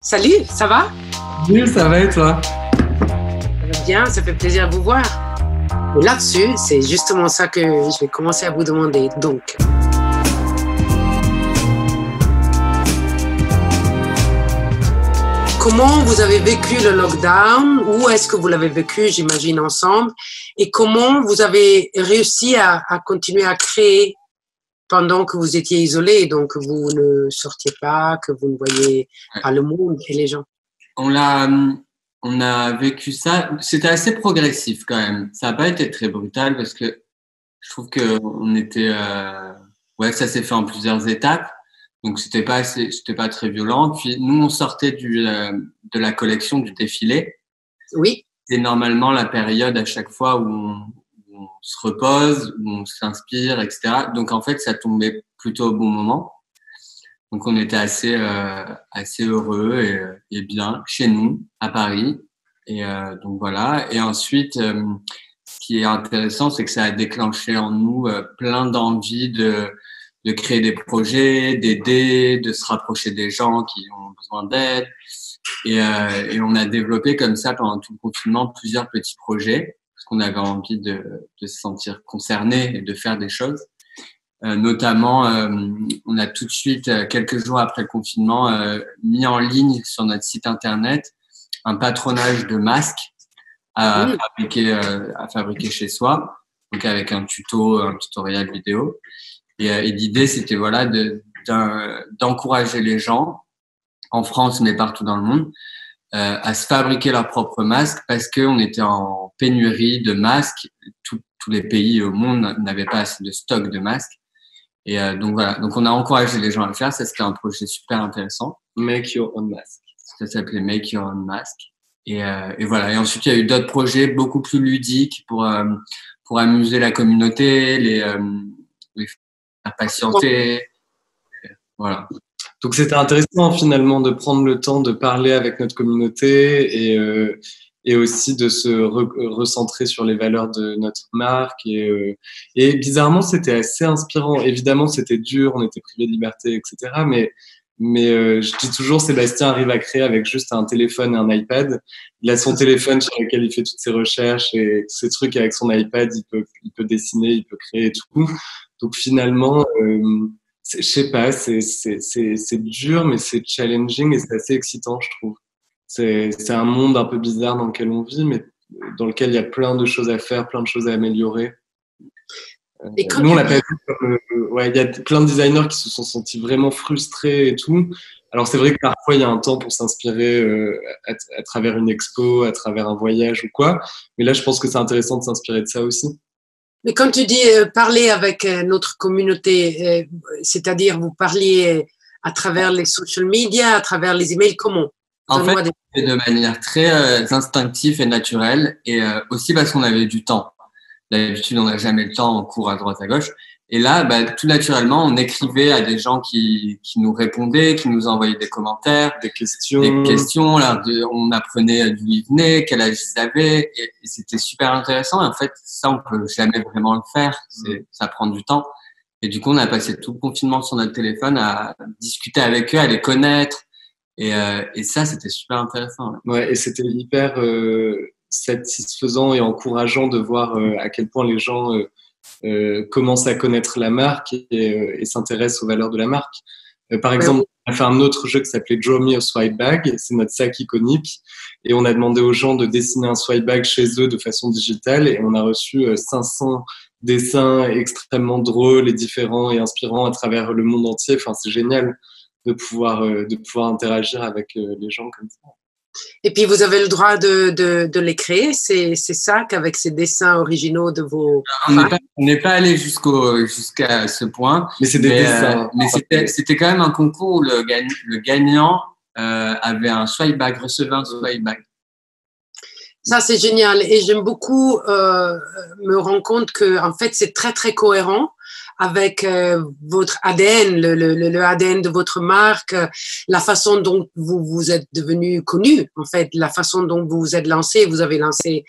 Salut, ça va? Oui, ça va et toi? Ça va bien, ça fait plaisir de vous voir. Et là-dessus, c'est justement ça que je vais commencer à vous demander. Donc, comment vous avez vécu le lockdown? Où est-ce que vous l'avez vécu, j'imagine, ensemble? Et comment vous avez réussi à continuer à créer pendant que vous étiez isolés, donc vous ne sortiez pas, que vous ne voyez pas le monde et les gens? On a vécu ça. C'était assez progressif quand même. Ça n'a pas été très brutal parce que je trouve que on était, ouais, ça s'est fait en plusieurs étapes. Donc c'était pas très violent. Puis nous, on sortait de la collection du défilé. Oui. C'est normalement la période à chaque fois où on se repose, où on s'inspire, etc. Donc en fait, ça tombait plutôt au bon moment. Donc on était assez heureux et bien chez nous à Paris. Et donc voilà. Et ensuite, ce qui est intéressant, c'est que ça a déclenché en nous plein d'envie de créer des projets, d'aider, de se rapprocher des gens qui ont besoin d'aide. Et on a développé comme ça pendant tout le confinement plusieurs petits projets parce qu'on avait envie de se sentir concerné et de faire des choses. Notamment, on a tout de suite, quelques jours après le confinement, mis en ligne sur notre site internet un patronage de masques à fabriquer chez soi, donc avec un tutoriel vidéo. Et l'idée, c'était voilà d'encourager les gens en France, mais partout dans le monde, à se fabriquer leurs propres masques parce qu'on était en pénurie de masques. Tous les pays au monde n'avaient pas assez de stock de masques. Et donc voilà, donc on a encouragé les gens à le faire. Ça, c'était un projet super intéressant. Make Your Own Mask. Ça s'appelait Make Your Own Mask. Et voilà. Et ensuite, il y a eu d'autres projets beaucoup plus ludiques pour amuser la communauté, les faire patienter. Voilà. Donc c'était intéressant finalement de prendre le temps de parler avec notre communauté et aussi de se recentrer sur les valeurs de notre marque. Et bizarrement, c'était assez inspirant. Évidemment, c'était dur, on était privés de liberté, etc. Mais je dis toujours, Sébastien arrive à créer avec juste un téléphone et un iPad. Il a son téléphone sur lequel il fait toutes ses recherches et tous ces trucs. Avec son iPad, il peut dessiner, il peut créer et tout. Donc finalement, je sais pas, c'est dur, mais c'est challenging et c'est assez excitant, je trouve. C'est un monde un peu bizarre dans lequel on vit, mais dans lequel il y a plein de choses à faire, plein de choses à améliorer. Nous, on l'a pas vu comme, ouais, il y a plein de designers qui se sont sentis vraiment frustrés et tout. Alors, c'est vrai que parfois, il y a un temps pour s'inspirer à travers une expo, à travers un voyage ou quoi. Mais là, je pense que c'est intéressant de s'inspirer de ça aussi. Mais quand tu dis parler avec notre communauté, c'est-à-dire vous parliez à travers les social media, à travers les emails, comment? En fait, c'est de manière très instinctive et naturelle et aussi parce qu'on avait du temps. D'habitude, on n'a jamais le temps, on court à droite à gauche. Et là, tout naturellement, on écrivait à des gens qui nous répondaient, qui nous envoyaient des commentaires, des questions. Là, on apprenait d'où ils venaient, quel âge ils avaient, et c'était super intéressant. Et en fait, ça, on peut jamais vraiment le faire. Ça prend du temps. Et du coup, on a passé tout le confinement sur notre téléphone à discuter avec eux, à les connaître. Et ça, c'était super intéressant. Ouais, et c'était hyper satisfaisant et encourageant de voir à quel point les gens commencent à connaître la marque et s'intéressent aux valeurs de la marque. Par exemple, on a fait un autre jeu qui s'appelait Draw Me a Swipe Bag. C'est notre sac iconique. Et on a demandé aux gens de dessiner un swipe bag chez eux de façon digitale. Et on a reçu 500 dessins extrêmement drôles et différents et inspirants à travers le monde entier. Enfin, c'est génial de pouvoir interagir avec les gens comme ça. Et puis, vous avez le droit de les créer, ces sacs avec ces dessins originaux de vos... On n'est pas allé jusqu'à ce point. Mais c'est des dessins. Mais c'était quand même un concours où le gagnant avait un swipe bag, recevait un swipe bag. Ça, c'est génial. Et j'aime beaucoup me rendre compte que, en fait, c'est très, très cohérent avec votre ADN, le ADN de votre marque, la façon dont vous êtes devenu connu, en fait, la façon dont vous vous êtes lancé. Vous avez lancé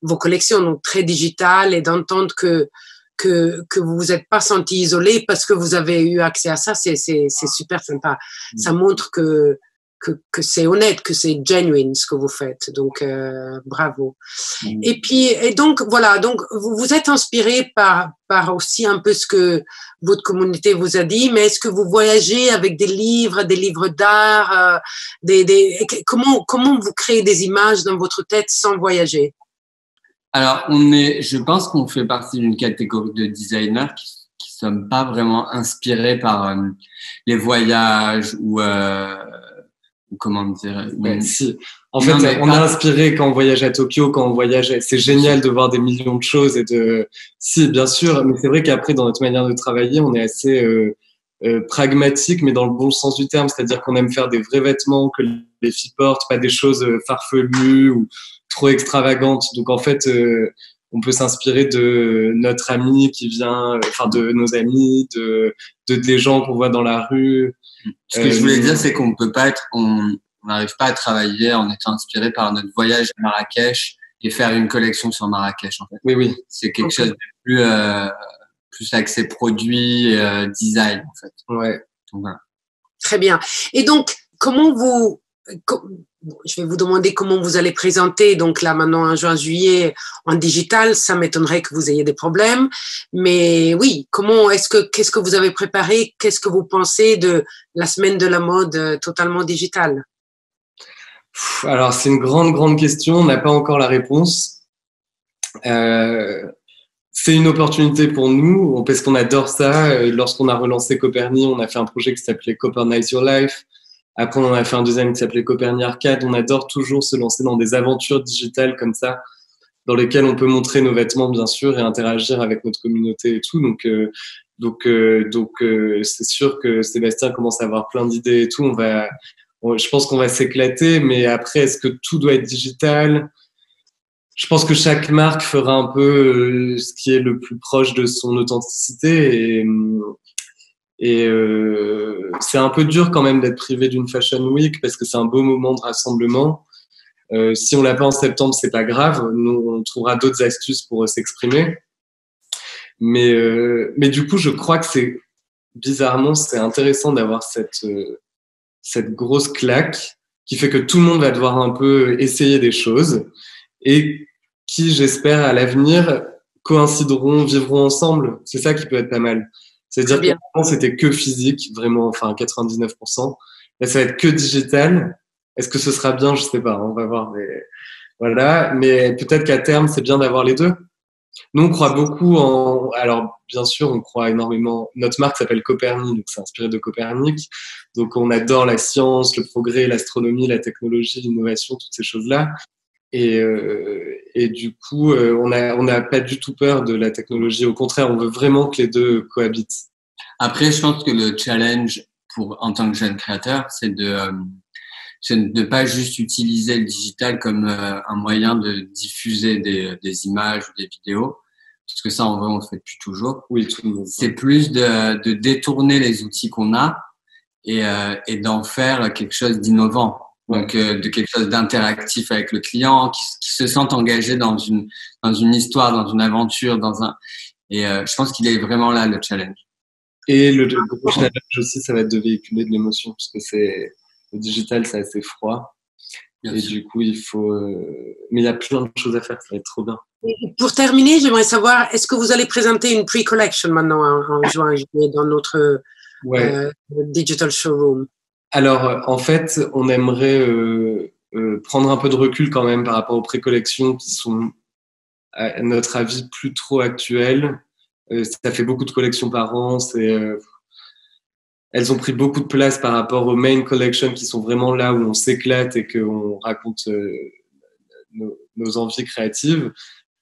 vos collections, donc très digitales, et d'entendre que vous vous êtes pas senti isolé parce que vous avez eu accès à ça, c'est super sympa. Ça montre que que c'est honnête, que c'est genuine ce que vous faites. Donc, bravo. Et puis, et donc, voilà, donc vous êtes inspiré par aussi un peu ce que votre communauté vous a dit, mais est-ce que vous voyagez avec des livres d'art, comment vous créez des images dans votre tête sans voyager? Alors, je pense qu'on fait partie d'une catégorie de designers qui sommes pas vraiment inspirés par les voyages ou comment dire. Si. En fait, on est inspiré quand on voyage à Tokyo, quand on voyage. C'est génial de voir des millions de choses Si, bien sûr, mais c'est vrai qu'après, dans notre manière de travailler, on est assez pragmatique, mais dans le bon sens du terme. C'est-à-dire qu'on aime faire des vrais vêtements que les filles portent, pas des choses farfelues ou trop extravagantes. Donc, en fait, on peut s'inspirer de notre ami qui vient, de nos amis, des gens qu'on voit dans la rue. Ce que je voulais dire, c'est qu'on peut pas on n'arrive pas à travailler en étant inspiré par notre voyage à Marrakech et faire une collection sur Marrakech, en fait. Oui. C'est quelque chose de plus axé produit, design, en fait. Ouais. Donc, voilà. Très bien. Et donc, je vais vous demander comment vous allez présenter, donc là maintenant en juin, juillet, en digital, ça m'étonnerait que vous ayez des problèmes, mais oui, qu'est-ce que vous avez préparé, qu'est-ce que vous pensez de la semaine de la mode totalement digitale? Alors c'est une grande question, on n'a pas encore la réponse. C'est une opportunité pour nous, parce qu'on adore ça. Lorsqu'on a relancé Coperni, on a fait un projet qui s'appelait Copernice Your Life. Après, on a fait un deuxième qui s'appelait Coperni Arcade. On adore toujours se lancer dans des aventures digitales comme ça, dans lesquelles on peut montrer nos vêtements, bien sûr, et interagir avec notre communauté et tout. Donc, c'est sûr que Sébastien commence à avoir plein d'idées et tout. Je pense qu'on va s'éclater, mais après, est-ce que tout doit être digital? Je pense que chaque marque fera un peu ce qui est le plus proche de son authenticité et c'est un peu dur quand même d'être privé d'une Fashion Week parce que c'est un beau moment de rassemblement. Si on l'a pas en septembre, c'est pas grave. Nous, on trouvera d'autres astuces pour s'exprimer. Mais du coup, je crois que bizarrement, c'est intéressant d'avoir cette grosse claque qui fait que tout le monde va devoir un peu essayer des choses et qui, j'espère, à l'avenir, vivront ensemble. C'est ça qui peut être pas mal. C'est-à-dire qu'avant, c'était que physique, vraiment, 99%. Là, ça va être que digital. Est-ce que ce sera bien? Je sais pas, on va voir. Mais voilà. Mais peut-être qu'à terme, c'est bien d'avoir les deux. Nous, on croit beaucoup alors, bien sûr, on croit énormément. Notre marque s'appelle Coperni, donc c'est inspiré de Copernic. Donc, on adore la science, le progrès, l'astronomie, la technologie, l'innovation, toutes ces choses-là. Et du coup, on n'a pas du tout peur de la technologie. Au contraire, on veut vraiment que les deux cohabitent. Après, je pense que le challenge en tant que jeune créateur, c'est de ne pas juste utiliser le digital comme un moyen de diffuser des images ou des vidéos, parce que ça, en vrai, on le fait depuis toujours. Oui, tout le monde. C'est plus de détourner les outils qu'on a et d'en faire quelque chose d'innovant. Donc, de quelque chose d'interactif avec le client, qui se sent engagé dans une histoire, dans une aventure, je pense qu'il est vraiment là, le challenge. Et le gros challenge aussi, ça va être de véhiculer de l'émotion, parce que le digital, c'est assez froid. Bien sûr. Du coup, mais il y a plein de choses à faire, ça va être trop bien. Pour terminer, j'aimerais savoir, est-ce que vous allez présenter une pre-collection maintenant en juin, juillet, dans notre digital showroom? Alors, en fait, on aimerait prendre un peu de recul quand même par rapport aux pré-collections qui sont, à notre avis, plus trop actuelles. Ça fait beaucoup de collections par an. Elles ont pris beaucoup de place par rapport aux main collections qui sont vraiment là où on s'éclate et qu'on raconte nos envies créatives.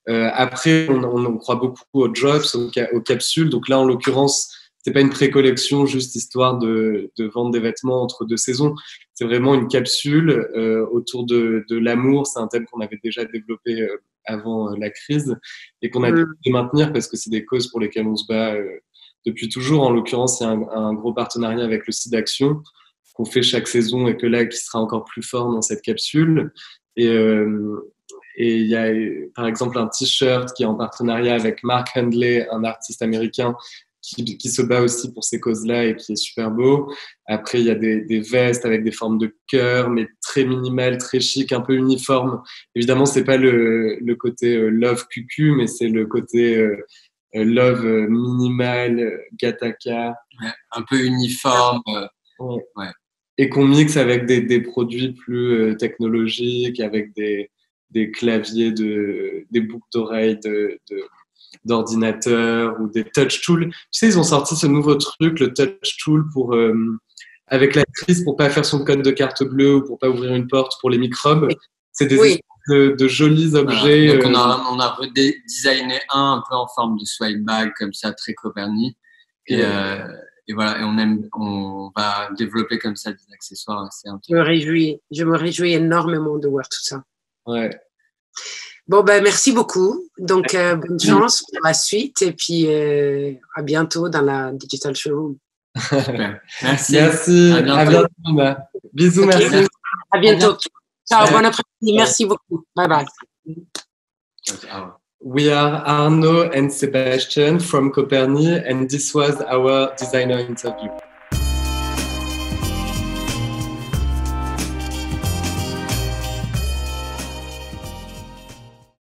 Après, on croit beaucoup aux drops, aux capsules. Donc là, en l'occurrence, c'est pas une pré-collection juste histoire de vendre des vêtements entre deux saisons. C'est vraiment une capsule autour de l'amour. C'est un thème qu'on avait déjà développé avant la crise et qu'on a décidé de maintenir parce que c'est des causes pour lesquelles on se bat depuis toujours. En l'occurrence, il y a un gros partenariat avec le site d'Action qu'on fait chaque saison et qui sera encore plus fort dans cette capsule. Et il y a par exemple un t-shirt qui est en partenariat avec Mark Handley, un artiste américain qui se bat aussi pour ces causes-là et qui est super beau. Après, il y a des vestes avec des formes de cœur, mais très minimales, très chic, un peu uniformes. Évidemment, c'est pas le côté love cucu, mais c'est le côté love minimal, gattaca. Ouais, un peu uniforme. Ouais. Ouais. Et qu'on mixe avec des produits plus technologiques, avec des claviers, des boucles d'oreilles d'ordinateur ou des touch tools. Tu sais, ils ont sorti ce nouveau truc, le touch tool pour avec la crise pour pas faire son code de carte bleue ou pour pas ouvrir une porte pour les microbes. C'est des espèces de jolis objets. Voilà. Donc on a redesigné un peu en forme de swipe bag comme ça, très Copernic. Et voilà, et on va développer comme ça des accessoires assez intéressants. Je me réjouis énormément de voir tout ça. Ouais. Bon, ben, merci beaucoup. Donc, bonne chance pour la suite et puis à bientôt dans la Digital Showroom. Super. Merci. Merci. À bientôt. Bisous, okay. merci. À bientôt. Ciao, bon après-midi. Merci beaucoup. Bye bye. We are Arnaud and Sebastian from Copernic, and this was our designer interview.